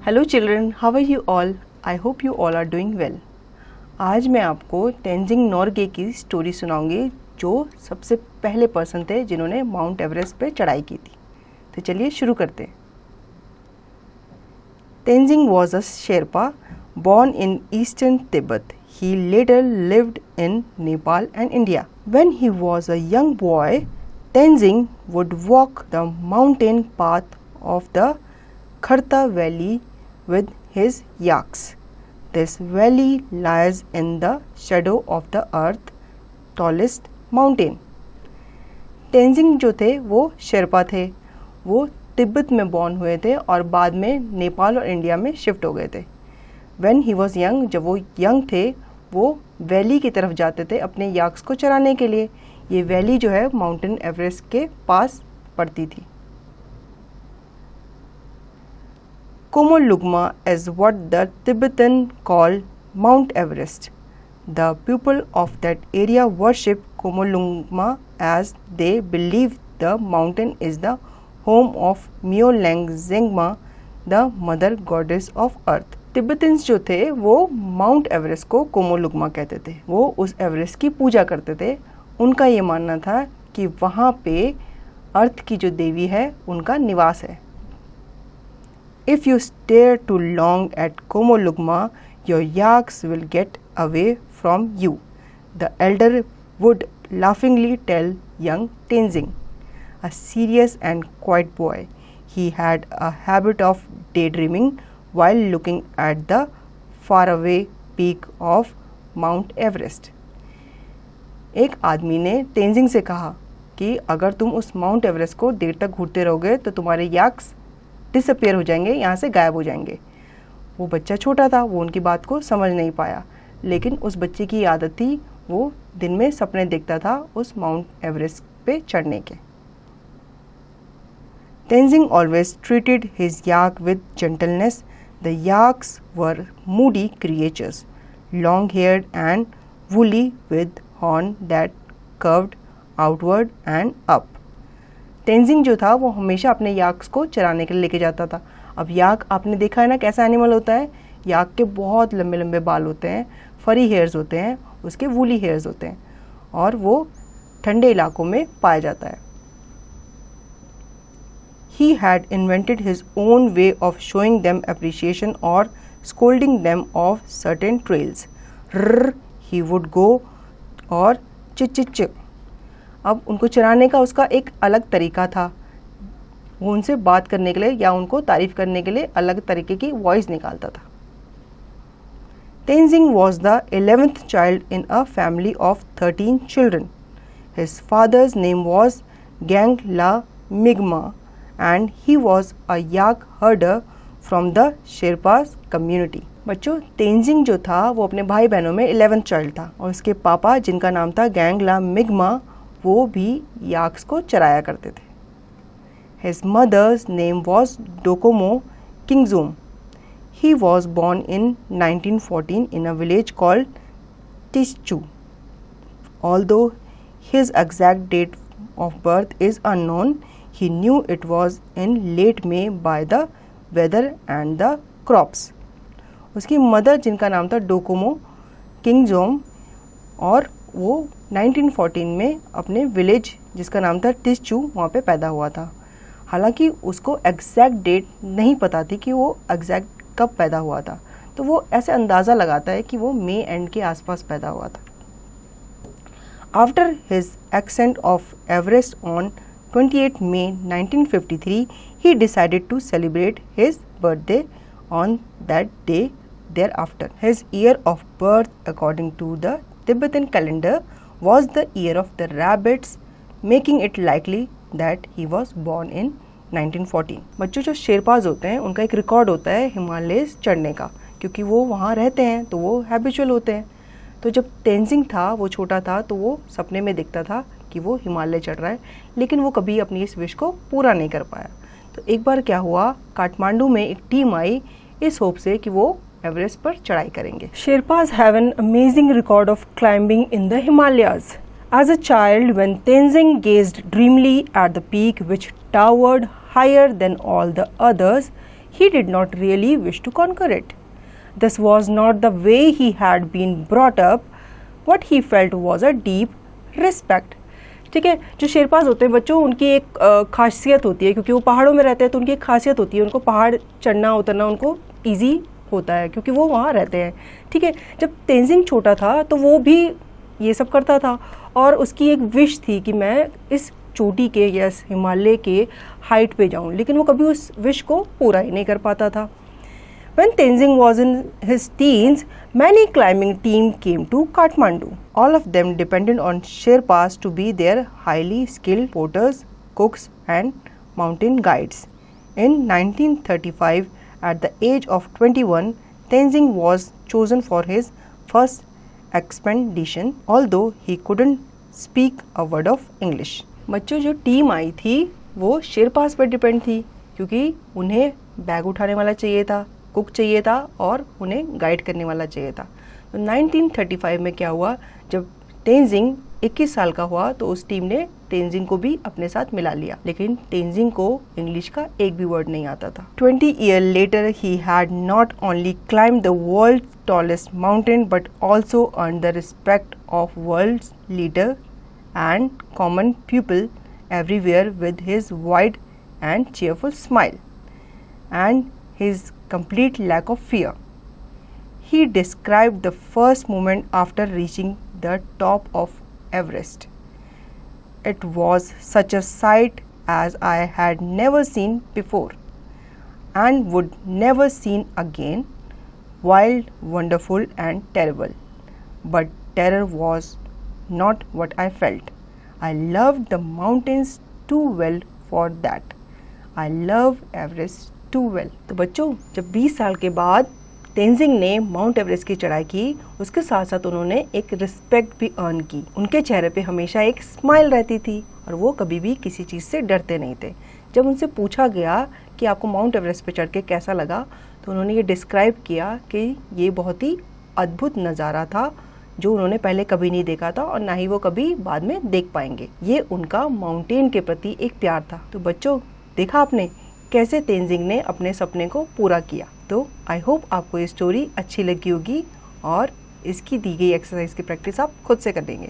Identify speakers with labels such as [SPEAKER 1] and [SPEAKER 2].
[SPEAKER 1] Hello children, how are you all? I hope you all are doing well. आज मैं आपको तेंजिंग नोरगे की story सुनाऊंगी, जो सबसे पहले पर्सन थे जिन्होंने माउंट एवरेस्ट पे चढ़ाई की थी। तो चलिए शुरू करते हैं। Tenzing was a Sherpa born in eastern Tibet. He later lived in Nepal and India. When he was a young boy, Tenzing would walk the mountain path of the Kharta Valley with his yaks. This valley lies in the shadow of the earth's tallest mountain. Tenzing जो थे वो शेरपा थे। वो तिब्बत में born हुए थे और बाद में नेपाल और इंडिया में शिफ्ट हो गए थे। When he was young, जब वो यंग थे, वो वैली की तरफ जाते थे अपने याक्स को चराने के लिए। ये वैली जो है माउंटेन एवरेस्ट के पास पड़ती थी। Komolugma is what the Tibetan call Mount Everest. The people of that area worship Komolugma as they believe the mountain is the home of Myolang Zengma, the mother goddess of earth. Tibetans जो थे वो mount Everest को कोमोलुगमा कहते थे। वो उस Everest की पूजा करते थे। उनका ये मानना था कि वहाँ पे अर्थ की जो देवी है उनका निवास है। If you stare too long at Komolugma, your yaks will get away from you, the elder would laughingly tell young Tenzing, a serious and quiet boy. He had a habit of daydreaming while looking at the faraway peak of Mount Everest. एक आदमी ने तेंजिंग से कहा कि अगर तुम उस mount Everest को देर तक घूरते रहोगे तो तुम्हारे याक्स डिसअपियर हो जाएंगे, यहाँ से गायब हो जाएंगे। वो बच्चा छोटा था, वो उनकी बात को समझ नहीं पाया, लेकिन उस बच्चे की आदत थी, वो दिन में सपने देखता था उस माउंट एवरेस्ट पे चढ़ने के। Tenzing always treated his yak with gentleness. The yaks were moody creatures, long-haired and woolly, with horn that curved outward and up. Tenzing जो था वो हमेशा अपने याक्स को चराने के लिए लेके जाता था। अब याक आपने देखा है ना कैसा एनिमल होता है। याक के बहुत लंबे लंबे बाल होते हैं, फरी हेयर्स होते हैं, उसके वूली हेयर्स होते हैं और वो ठंडे इलाकों में पाया जाता है। He had invented his own way of showing them appreciation or scolding them of certain trails. Rrr, he would go और च। अब उनको चराने का उसका एक अलग तरीका था। वो उनसे बात करने के लिए या उनको तारीफ करने के लिए अलग तरीके की वॉइस निकालता था। Tenzing was the 11th child in a family of 13 children. His father's name was Gang La Migma, and he was a yak herder from the Sherpas community. बच्चों, तेंजिंग जो था वो अपने भाई बहनों में 11th चाइल्ड था और उसके पापा जिनका नाम था गैंगला मिग्मा, वो भी याक्स को चराया करते थे। His mother's name was Dokomo Kingzom. He was born in 1914 in a village called Tischu. Although his exact date of birth is unknown, he knew it was in late May by the weather and the crops. उसकी mother जिनका नाम था Docomo किंगजोम और वो 1914 में अपने village जिसका नाम था टिस्चू वहाँ पे पैदा हुआ था। हालांकि उसको एग्जैक्ट डेट नहीं पता थी कि वो एग्जैक्ट कब पैदा हुआ था, तो वो ऐसे अंदाज़ा लगाता है कि वो मई एंड के आसपास पैदा हुआ था। After his ascent of Everest on 28 May 1953, he decided to celebrate his birthday on that day thereafter. His year of birth, according to the Tibetan calendar, was the year of the rabbits, making it likely that he was born in 1914. बच्चों, जो शेरपाज होते हैं उनका एक record होता है हिमालय चढ़ने का, क्योंकि वो वहाँ रहते हैं तो वो हैबिचुअल होते हैं। तो जब तेंजिंग था वो छोटा था तो वो सपने में दिखता था कि वो हिमालय चढ़ रहा है, लेकिन वो कभी अपनी इस विश को पूरा नहीं कर पाया। तो एक बार क्या हुआ, काठमांडू में एक टीम आई इस होप से कि वो एवरेस्ट पर चढ़ाई करेंगे। Sherpas have an amazing record of climbing in the Himalayas. As a child, when Tenzing gazed dreamily at the peak which towered higher than all the others, he did not really wish to conquer it. This was not the way he had been brought up. What he felt was a deep respect. ठीक है, जो शेरपाज होते हैं बच्चों, उनकी एक खासियत होती है, क्योंकि वो पहाड़ों में रहते हैं तो उनकी एक खासियत होती है, उनको पहाड़ चढ़ना उतरना उनको ईजी होता है क्योंकि वो वहाँ रहते हैं. ठीक है, जब तेंजिंग छोटा था तो वो भी ये सब करता था और उसकी एक विश थी कि मैं इस चोटी के या इस हिमालय के हाइट पे जाऊँ, लेकिन वो कभी उस विश को पूरा ही नहीं कर पाता था. When Tenzing was in his teens, many climbing team came to Kathmandu. All of them depended on Sherpas to be their highly skilled porters, cooks and mountain guides. In 1935, at the age of 21, Tenzing was chosen for his first expedition, although he couldn't speak a word of English. बच्चों, जो team आई थी वो sherpas पर depend थी क्योंकि उन्हें bag उठाने वाला चाहिए था, कुक चाहिए था और उन्हें गाइड करने वाला चाहिए था. तो 1935 में क्या हुआ, जब तेंजिंग 21 साल का हुआ तो उस टीम ने तेंजिंग को भी अपने साथ मिला लिया, लेकिन तेंजिंग को इंग्लिश का एक भी वर्ड नहीं आता था. 20 years later he had not only climbed the world's tallest mountain but also earned the respect of world's leader and common people everywhere with his wide and cheerful smile and his complete lack of fear. He described the first moment after reaching the top of Everest. It was such a sight as I had never seen before and would never seen again. Wild, wonderful and terrible. But terror was not what I felt. I loved the mountains too well for that. I love Everest too well. तो बच्चों, जब 20 साल के बाद तेंजिंग ने mount Everest की चढ़ाई की, उसके साथ साथ उन्होंने एक रिस्पेक्ट भी अर्न की. उनके चेहरे पे हमेशा एक स्माइल रहती थी और वो कभी भी किसी चीज़ से डरते नहीं थे. जब उनसे पूछा गया कि आपको माउंट एवरेस्ट पे चढ़ के कैसा लगा, तो उन्होंने ये डिस्क्राइब किया कि ये बहुत ही अद्भुत नज़ारा था जो उन्होंने पहले कभी नहीं देखा था और ना ही वो कभी बाद में देख पाएंगे. ये उनका माउंटेन के प्रति एक प्यार था. तो बच्चों, देखा आपने कैसे तेंजिंग ने अपने सपने को पूरा किया. तो आई होप आपको ये स्टोरी अच्छी लगी होगी और इसकी दी गई एक्सरसाइज की प्रैक्टिस आप खुद से कर लेंगे.